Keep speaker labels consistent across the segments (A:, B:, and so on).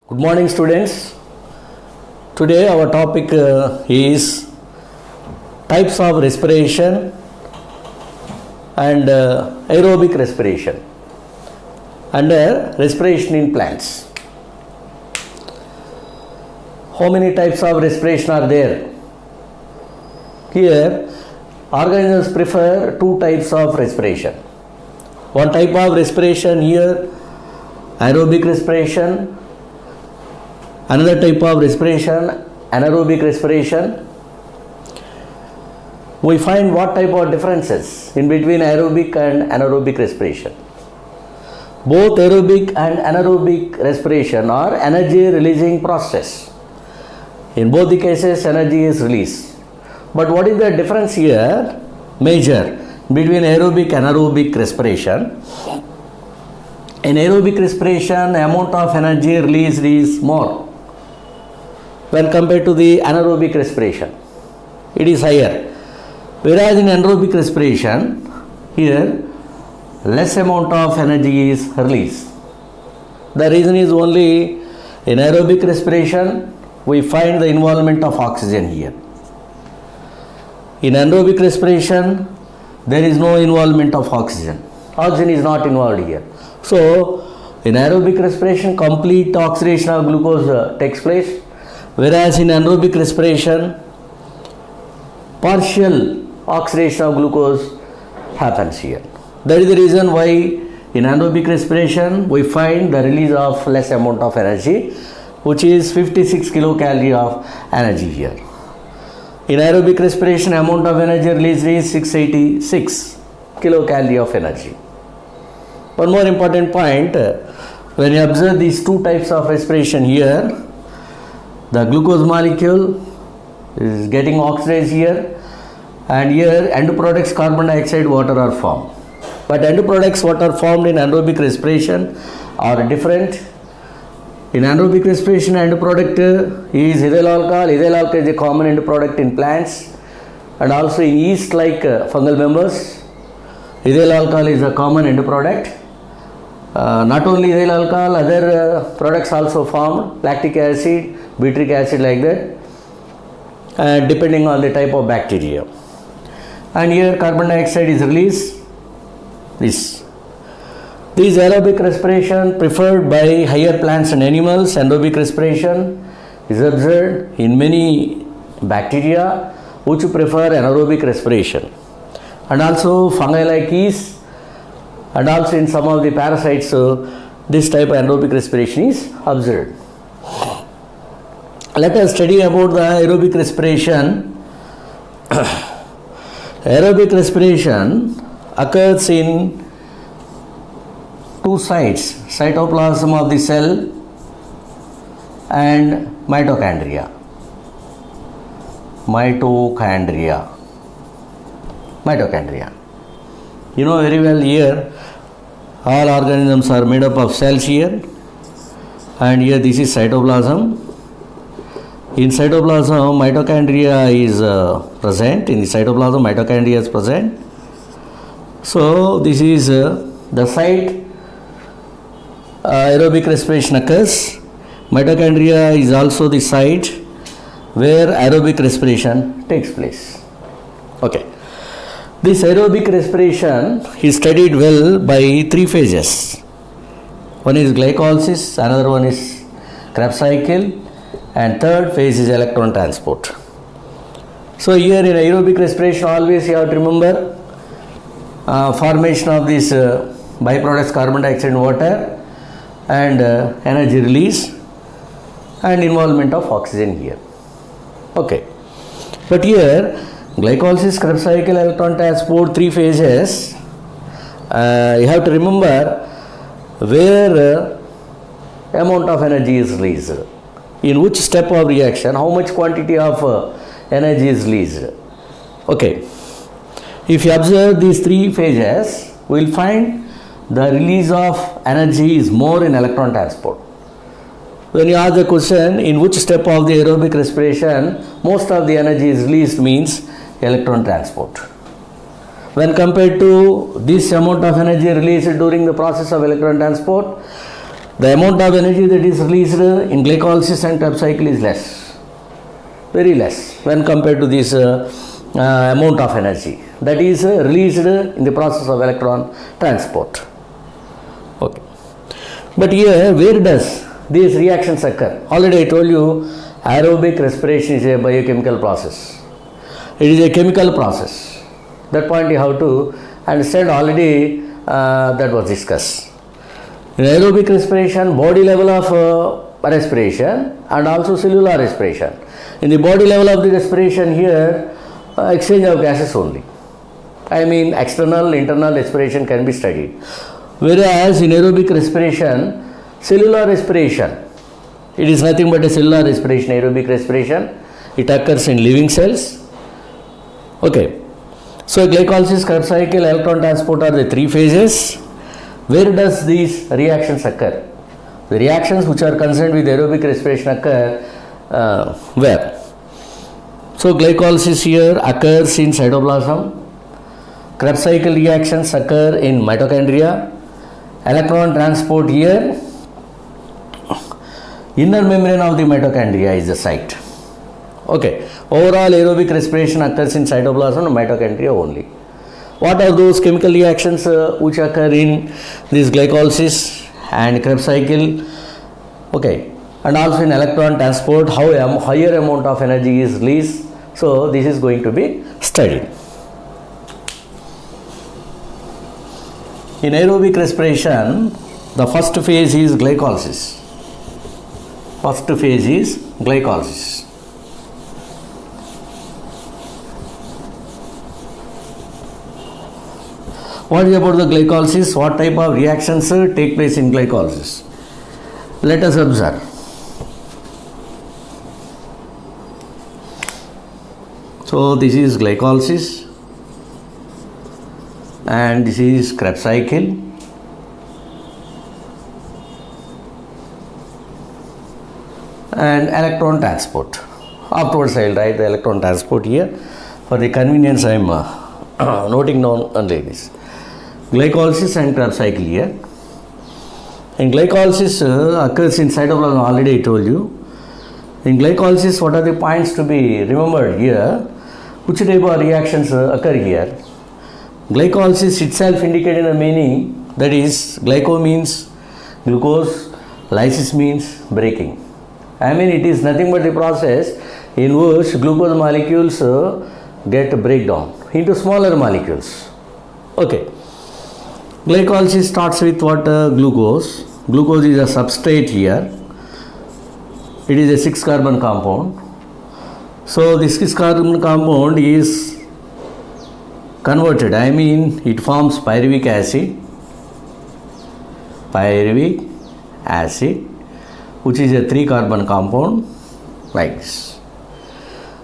A: Good morning, students. Today our topic is types of respiration and aerobic respiration under respiration in plants. How many types of respiration are there? Here, organisms prefer two types of respiration. One type of respiration here, aerobic respiration. Another type of respiration, anaerobic respiration. We find what type of differences in between aerobic and anaerobic respiration. Both aerobic and anaerobic respiration are energy releasing process. In both the cases, energy is released. But what is the difference here? Major between aerobic and anaerobic respiration. In aerobic respiration, the amount of energy released is more when compared to the anaerobic respiration. It is higher. Whereas in anaerobic respiration, here less amount of energy is released. The reason is only in aerobic respiration, we find the involvement of oxygen here. In anaerobic respiration, there is no involvement of oxygen. Oxygen is not involved here. So, in aerobic respiration, complete oxidation of glucose takes place. Whereas in anaerobic respiration, partial oxidation of glucose happens here. That is the reason why in anaerobic respiration we find the release of less amount of energy, which is 56 kilocalorie of energy here. In aerobic respiration, amount of energy released is 686 kilocalorie of energy. One more important point, when you observe these two types of respiration here, the glucose molecule is getting oxidized here, and here end products carbon dioxide, water are formed. But end products what are formed in anaerobic respiration are different. In anaerobic respiration, end product is ethyl alcohol. Ethyl alcohol is a common end product in plants and also in yeast like fungal members. Ethyl alcohol is a common end product. Not only ethyl alcohol, other products also formed, lactic acid, butyric acid like that, depending on the type of bacteria. And here carbon dioxide is released. This aerobic respiration preferred by higher plants and animals. Anaerobic respiration is observed in many bacteria which prefer anaerobic respiration, and also fungi like yeast, and also in some of the parasites. This type of anaerobic respiration is observed. Let us study about the aerobic respiration. Aerobic respiration occurs in two sites, cytoplasm of the cell and mitochondria. Mitochondria. You know very well here, all organisms are made up of cells here, and here this is cytoplasm. In cytoplasm, mitochondria is present. In the cytoplasm, mitochondria is present. So, this is the site aerobic respiration occurs. Mitochondria is also the site where aerobic respiration takes place. Okay. This aerobic respiration is studied well by three phases. One is glycolysis, another one is Krebs cycle, and third phase is electron transport. So here in aerobic respiration, always you have to remember formation of these byproducts carbon dioxide and water, and energy release and involvement of oxygen here. Okay. But here glycolysis, Krebs cycle, electron transport, three phases. You have to remember where amount of energy is released, in which step of reaction, how much quantity of energy is released. Okay. If you observe these three phases, we will find the release of energy is more in electron transport. When you ask the question, in which step of the aerobic respiration most of the energy is released, means electron transport. When compared to this amount of energy released during the process of electron transport, the amount of energy that is released in glycolysis and Krebs cycle is less, very less when compared to this amount of energy that is released in the process of electron transport. Okay. But here, where does these reactions occur? Already I told you, aerobic respiration is a biochemical process. It is a chemical process. That point you have to understand. Already that was discussed. In aerobic respiration, body level of respiration and also cellular respiration. In the body level of the respiration here, exchange of gases only. I mean external, internal respiration can be studied. Whereas in aerobic respiration, cellular respiration, it is nothing but a cellular respiration, aerobic respiration. It occurs in living cells. Okay. So glycolysis, Krebs cycle, electron transport are the three phases. Where does these reactions occur? The reactions which are concerned with aerobic respiration occur where? So glycolysis here occurs in cytoplasm. Krebs cycle reactions occur in mitochondria. Electron transport here, inner membrane of the mitochondria is the site. Okay. Overall aerobic respiration occurs in cytoplasm and mitochondria only. What are those chemical reactions which occur in this glycolysis and Krebs cycle? Okay. And also in electron transport, how higher amount of energy is released. So this is going to be studied. In aerobic respiration, the first phase is glycolysis. First phase is glycolysis. What is about the glycolysis? What type of reactions take place in glycolysis? Let us observe. So this is glycolysis and this is Krebs cycle. And electron transport. Afterwards I will write the electron transport here. For the convenience I am noting down only this. Glycolysis and Krebs cycle here. In glycolysis occurs in cytoplasm, already I told you. In glycolysis, what are the points to be remembered here? Which type of reactions occur here? Glycolysis itself indicated a meaning, that is, glyco means glucose, lysis means breaking. I mean it is nothing but the process in which glucose molecules get breakdown into smaller molecules. Okay. Glycolysis starts with what? Glucose. Glucose is a substrate here. It is a 6-carbon compound. So this 6-carbon compound is converted. I mean it forms pyruvic acid. Pyruvic acid, which is a 3-carbon compound like this.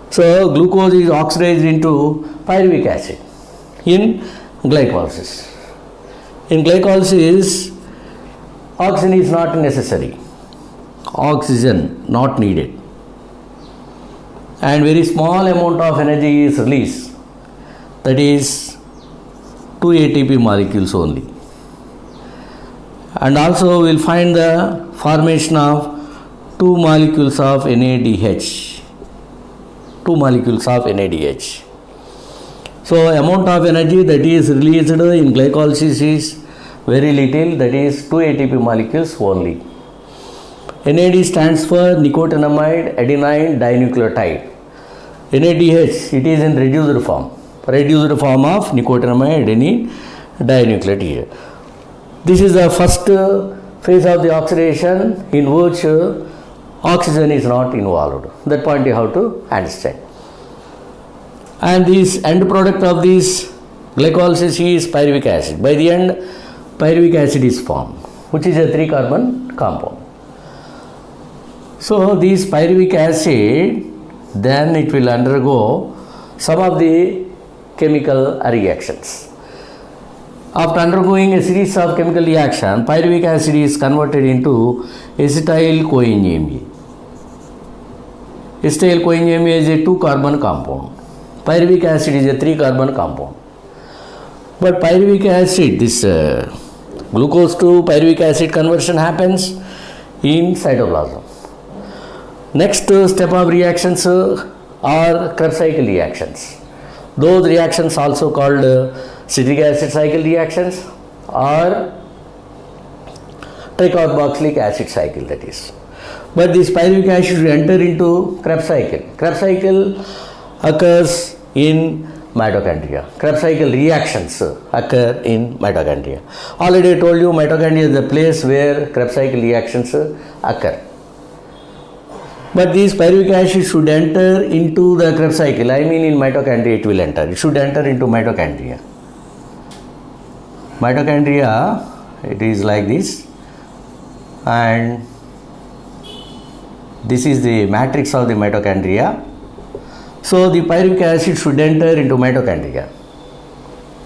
A: So glucose is oxidized into pyruvic acid in glycolysis. In glycolysis, oxygen is not necessary. Oxygen not needed. And very small amount of energy is released. That is 2 ATP molecules only. And also we will find the formation of 2 molecules of NADH. 2 molecules of NADH. So amount of energy that is released in glycolysis is very little, that is 2 ATP molecules only. NAD stands for nicotinamide adenine dinucleotide. NADH, it is in reduced form of nicotinamide adenine dinucleotide. This is the first phase of the oxidation in which oxygen is not involved. That point you have to understand. And this end product of this glycolysis is pyruvic acid. By the end, pyruvic acid is formed, which is a 3-carbon compound. So this pyruvic acid, then it will undergo some of the chemical reactions. After undergoing a series of chemical reaction, pyruvic acid is converted into acetyl-CoA. Acetyl-CoA is a 2-carbon compound. Pyruvic acid is a 3-carbon compound. But pyruvic acid, this glucose to pyruvic acid conversion happens in cytoplasm. Next step of reactions are Krebs cycle reactions. Those reactions also called citric acid cycle reactions or tricarboxylic acid cycle, that is. But this pyruvic acid should enter into Krebs cycle. Krebs cycle occurs in mitochondria. Krebs cycle reactions occur in mitochondria. Already I told you mitochondria is the place where Krebs cycle reactions occur. But this pyruvic acid should enter into the Krebs cycle. I mean in mitochondria it will enter. It should enter into mitochondria. Mitochondria, it is like this, and this is the matrix of the mitochondria. So the pyruvic acid should enter into mitochondria.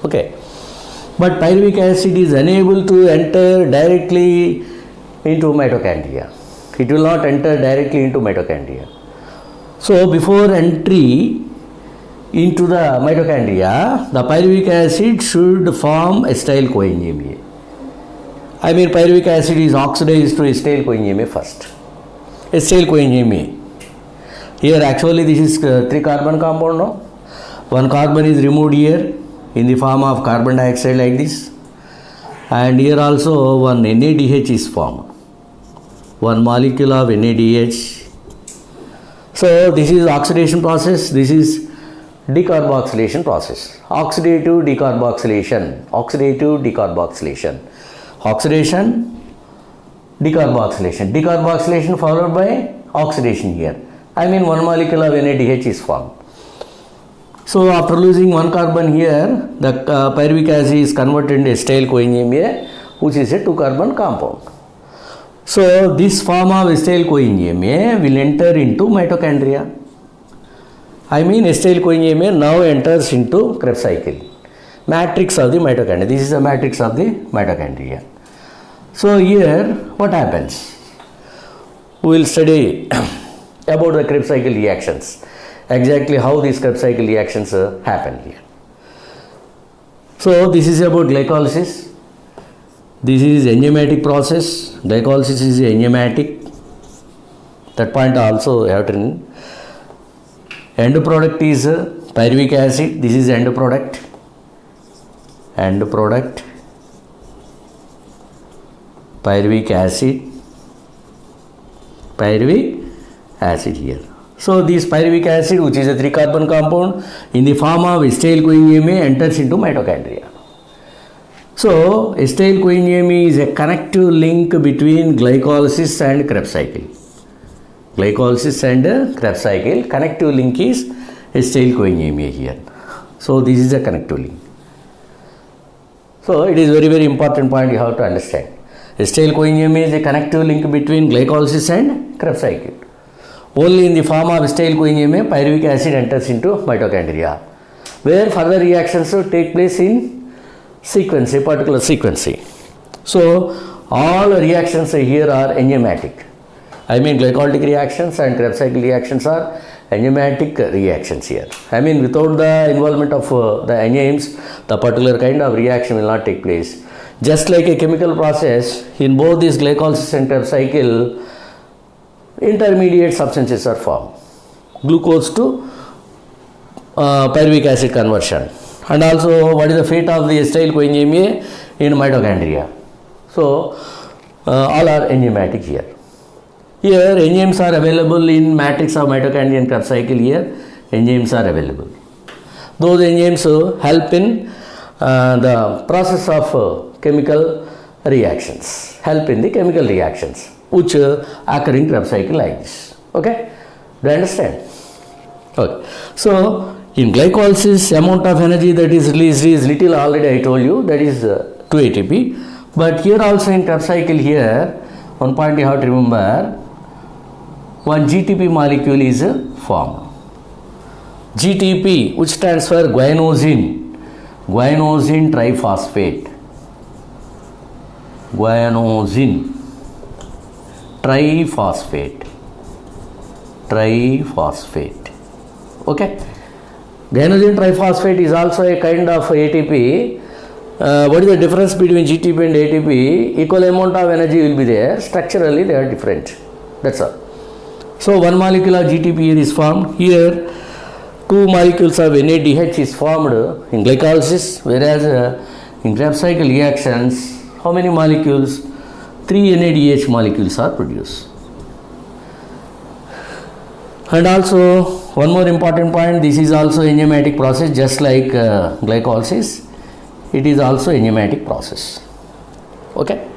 A: Okay. But pyruvic acid is unable to enter directly into mitochondria. It will not enter directly into mitochondria. So before entry into the mitochondria, the pyruvic acid should form acetyl coenzyme A. I mean pyruvic acid is oxidized to acetyl coenzyme A first. Acetyl coenzyme A. Here actually this is 3 carbon compound now. 1 carbon is removed here in the form of carbon dioxide like this, and here also one NADH is formed. 1 molecule of NADH. So this is oxidation process, this is decarboxylation process. Oxidative decarboxylation. Oxidative decarboxylation. Oxidation, decarboxylation. Decarboxylation followed by oxidation here. I mean 1 molecule of NADH is formed. So after losing 1 carbon here, the pyruvic acid is converted into acetyl coenzyme A, which is a 2 carbon compound. So this form of acetyl coenzyme A will enter into mitochondria. I mean acetyl coenzyme A now enters into Krebs cycle. Matrix of the mitochondria. This is the matrix of the mitochondria. So here what happens? We will study about the Krebs cycle reactions. Exactly how these Krebs cycle reactions happen here. So this is about glycolysis. This is enzymatic process. Glycolysis is enzymatic. That point also I have written. End product is pyruvic acid. This is end product. End product. Pyruvic acid. Pyruvic acid here. So this pyruvic acid, which is a 3 carbon compound in the form of acetyl coenzyme A, enters into mitochondria. So acetyl coenzyme A is a connective link between glycolysis and Krebs cycle. Glycolysis and Krebs cycle, connective link is acetyl coenzyme A here. So this is a connective link. So it is very important point you have to understand. Acetyl coenzyme A is a connective link between glycolysis and Krebs cycle. Only in the form of acetyl coenzyme A, pyruvic acid enters into mitochondria, where further reactions take place in sequence, a particular sequence. So all reactions here are enzymatic. I mean glycolytic reactions and Krebs cycle reactions are enzymatic reactions here. I mean without the involvement of the enzymes, the particular kind of reaction will not take place. Just like a chemical process, in both this glycolysis and Krebs cycle, intermediate substances are formed. Glucose to pyruvic acid conversion. And also what is the fate of the acetyl coenzyme A in mitochondria. So all are enzymatic here. Here enzymes are available in matrix of mitochondria and Krebs cycle here. Enzymes are available. Those enzymes help in the process of chemical reactions. Help in the chemical reactions which occur in Krebs cycle like this. Okay? Do you understand? Okay. So in glycolysis, amount of energy that is released is little, already I told you, that is 2 ATP. But here also in Krebs cycle here, one point you have to remember, one GTP molecule is formed. GTP, which stands for guanosine triphosphate. Guanosine triphosphate. Okay. Guanosine triphosphate is also a kind of ATP what is the difference between GTP and ATP? Equal amount of energy will be there. Structurally, they are different. That's all. So, one molecule of GTP here is formed. Here, two molecules of NADH is formed in glycolysis, whereas in Krebs cycle reactions, how many molecules? 3 NADH molecules are produced. And also, one more important point, this is also enzymatic process, just like glycolysis. It is also enzymatic process. Okay.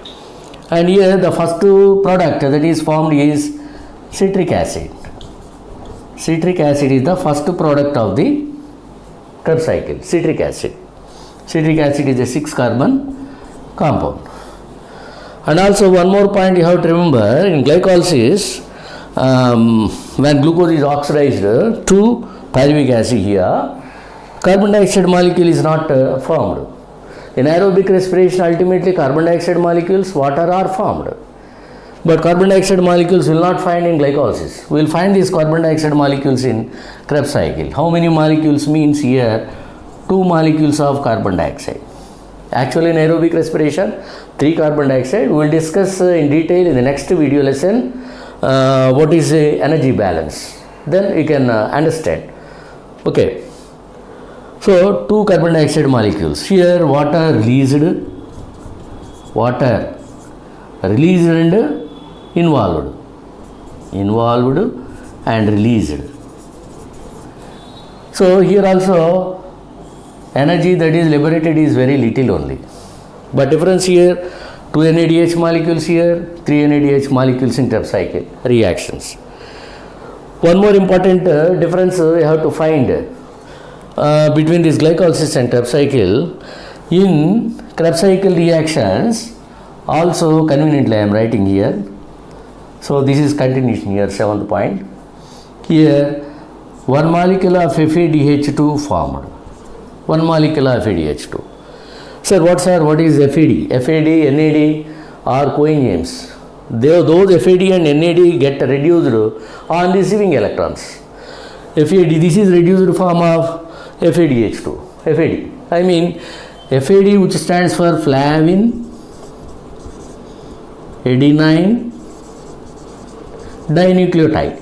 A: And here the first product that is formed is citric acid. Citric acid is the first product of the Krebs cycle. Citric acid. Citric acid is a 6-carbon compound. And also one more point you have to remember, in glycolysis, when glucose is oxidized to pyruvic acid here, carbon dioxide molecule is not formed. In aerobic respiration, ultimately carbon dioxide molecules, water are formed. But carbon dioxide molecules will not find in glycolysis. We will find these carbon dioxide molecules in Krebs cycle. How many molecules means here? 2 molecules of carbon dioxide. Actually in aerobic respiration, 3 carbon dioxide. We will discuss in detail in the next video lesson what is the energy balance. Then you can understand. Okay. So, 2 carbon dioxide molecules. Here water released and involved and released. So, here also energy that is liberated is very little only. But difference here, 2 NADH molecules here, 3 NADH molecules in Krebs cycle reactions. One more important difference you have to find between this glycolysis and Krebs cycle. In Krebs cycle reactions, also conveniently I am writing here. So this is continuation here, 7th point. Here, 1 molecule of FADH2 formed. 1 molecule of FADH2. Sir, what is FAD? FAD, NAD are coenzymes. Those FAD and NAD get reduced on receiving electrons. FAD, this is reduced form of FADH2. FAD. I mean, FAD, which stands for flavin, adenine, dinucleotide.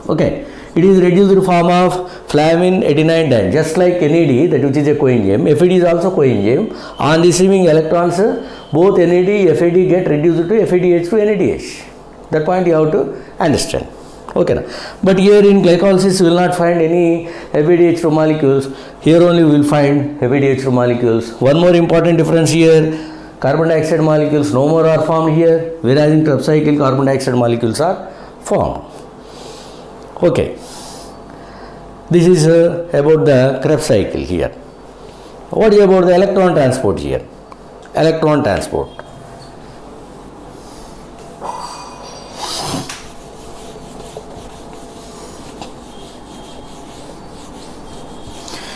A: Okay. It is reduced form of flavin, adenine, dine. Just like NAD, that which is a coenzyme, FAD is also coenzyme. On receiving electrons, both NAD, FAD get reduced to FADH to NADH. That point you have to understand. Okay. Now. But here in glycolysis, you will not find any FADH2 molecules. Here only we will find FADH2 molecules. One more important difference here, carbon dioxide molecules no more are formed here, whereas in Krebs cycle, carbon dioxide molecules are formed. Okay. This is about the Krebs cycle here. What is about the electron transport here? Electron transport.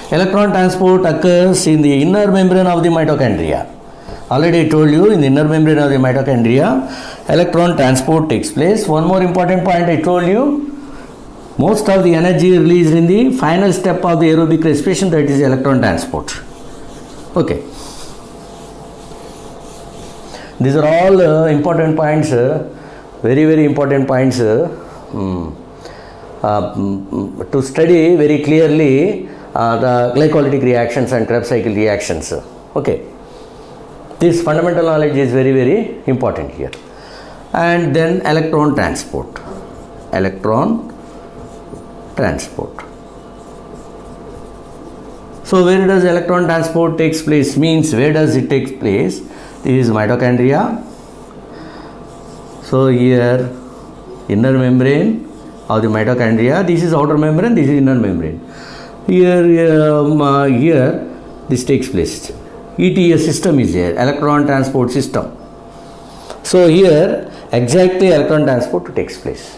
A: Electron transport occurs in the inner membrane of the mitochondria. Already I told you, in the inner membrane of the mitochondria, electron transport takes place. One more important point I told you, most of the energy released in the final step of the aerobic respiration, that is electron transport. Okay. These are all important points, very important points to study very clearly the glycolytic reactions and Krebs cycle reactions. Okay. This fundamental knowledge is very important here. And then electron transport. So where does electron transport takes place? Means where does it take place? This is mitochondria. So here inner membrane of the mitochondria. This is outer membrane. This is inner membrane. Here this takes place. ETA system is there. Electron transport system. So here exactly electron transport takes place.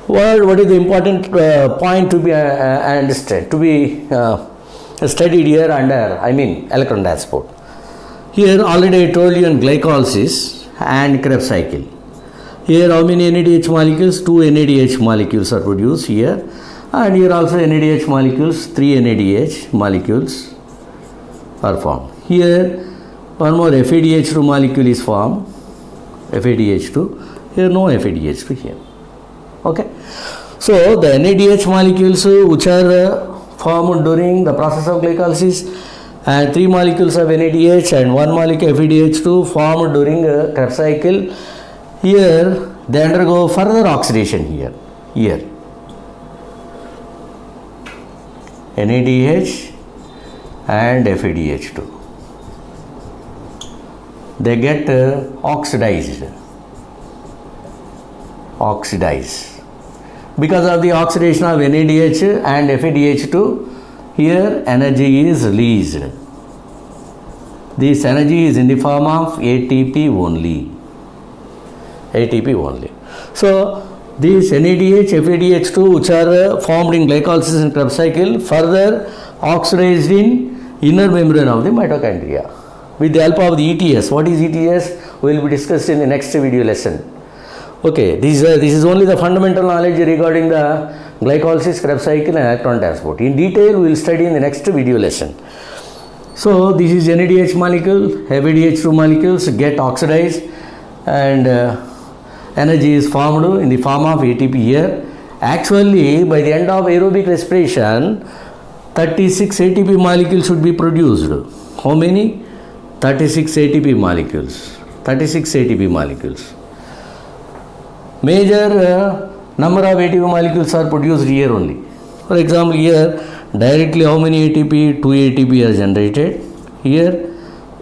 A: What is the important point to be understood, to be studied here under, electron transport. Here already I told you in glycolysis and Krebs cycle. Here how many NADH molecules? 2 NADH molecules are produced here. and here also NADH molecules, 3 NADH molecules are formed. Here one more FADH2 molecule is formed, FADH2, here no FADH2 here. Okay, so the NADH molecules which are formed during the process of glycolysis, and 3 molecules of NADH and 1 molecule FADH2 formed during a Krebs cycle. Here they undergo further oxidation here. NADH and FADH2. They get oxidized. Because of the oxidation of NADH and FADH2, here energy is released. This energy is in the form of ATP only. So these NADH, FADH2 which are formed in glycolysis and Krebs cycle further oxidized in inner membrane of the mitochondria with the help of the ETS. What is ETS? We will be discussed in the next video lesson. Okay, this is only the fundamental knowledge regarding the glycolysis, Krebs cycle and electron transport. In detail we will study in the next video lesson. So this is NADH molecule, FADH2 molecules get oxidized and energy is formed in the form of ATP here. Actually by the end of aerobic respiration 36 ATP molecules should be produced. How many? 36 ATP molecules. Major number of ATP molecules are produced here only. For example, here directly how many ATP? 2 ATP are generated. Here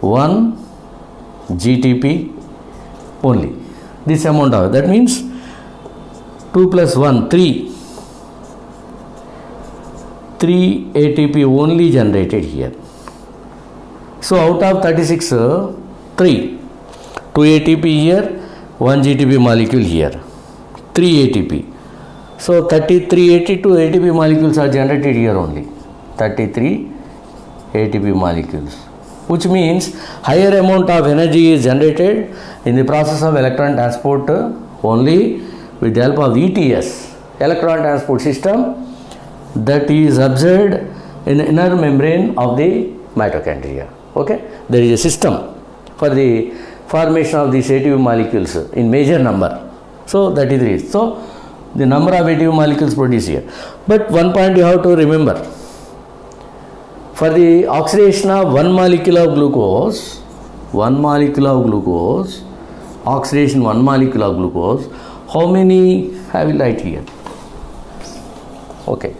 A: 1 GTP only. This amount of, that means 2 plus 1, 3 ATP only generated here. So out of 36, 3. 2 ATP here, 1 GTP molecule here. 3 ATP. So 33, 82 ATP molecules are generated here only. 33 ATP molecules. Which means higher amount of energy is generated in the process of electron transport only with the help of the ETS, electron transport system, that is observed in the inner membrane of the mitochondria. Okay, there is a system for the formation of these ATP molecules in major number. So that is the reason. So the number of ATP molecules produced here. But one point you have to remember. For the oxidation of 1 molecule of glucose, oxidation 1 molecule of glucose, how many I will write here? Okay.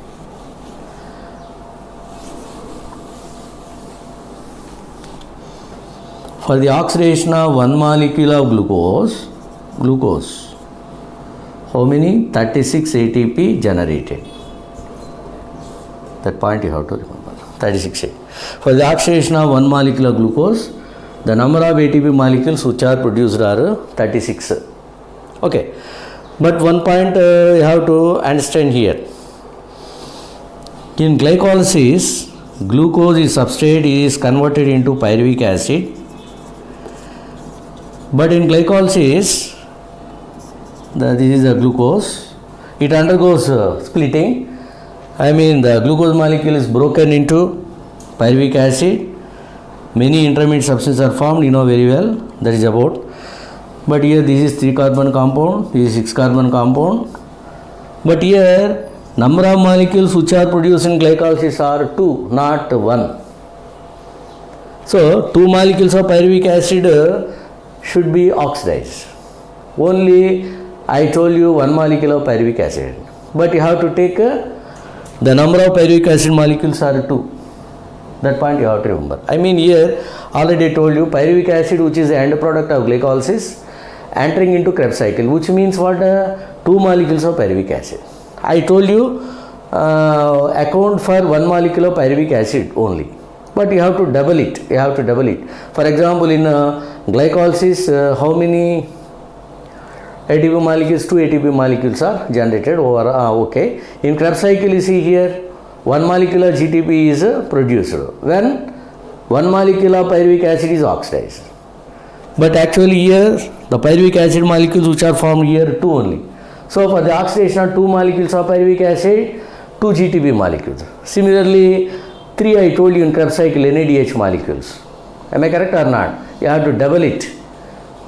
A: For the oxidation of 1 molecule of glucose, how many? 36 ATP generated. That point you have to remember. 36 ATP. For the oxidation of 1 molecule of glucose, the number of ATP molecules which are produced are 36. Okay. But one point you have to understand here. In glycolysis, glucose is substrate is converted into pyruvic acid. But in glycolysis, this is the glucose. It undergoes splitting. I mean the glucose molecule is broken into pyruvic acid. Many intermediate substances are formed, you know very well. That is about. But here this is 3 carbon compound, this is 6 carbon compound. But here number of molecules which are produced in glycolysis are 2, not 1. So 2 molecules of pyruvic acid should be oxidized. Only I told you 1 molecule of pyruvic acid. But you have to take the number of pyruvic acid molecules are 2. That point you have to remember. I mean here already told you pyruvic acid, which is the end product of glycolysis, entering into Krebs cycle, which means what? 2 molecules of pyruvic acid. I told you account for 1 molecule of pyruvic acid only. But you have to double it. For example, in glycolysis, how many ATP molecules? 2 ATP molecules are generated over. Okay. In Krebs cycle, you see here 1 molecule of GTP is produced when 1 molecule of pyruvic acid is oxidized. But actually here the pyruvic acid molecules which are formed here 2 only. So for the oxidation of 2 molecules of pyruvic acid, 2 2 GTB molecules. Similarly, 3 I told you in Krebs cycle NADH molecules. Am I correct or not? You have to double it.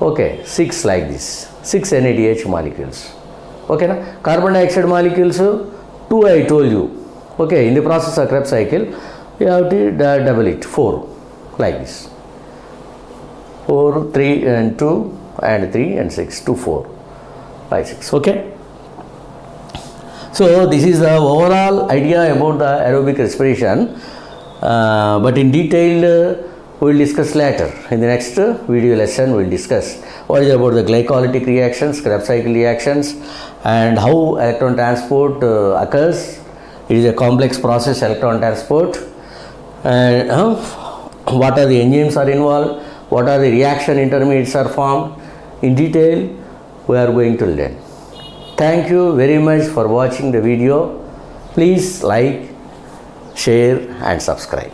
A: Okay, 6 like this. 6 NADH molecules. Okay, na? Carbon dioxide molecules, 2 I told you. Okay, in the process of Krebs cycle, you have to double it. 4 like this. 4, 3 and 2 and 3 and 6. 2, 4 by 6. Okay. So this is the overall idea about the aerobic respiration, but in detail we will discuss later. In the next video lesson we will discuss what is about the glycolytic reactions, Krebs cycle reactions, and how electron transport occurs. It is a complex process, electron transport, and what are the enzymes are involved, what are the reaction intermediates are formed. In detail we are going to learn. Thank you very much for watching the video. Please like, share and subscribe.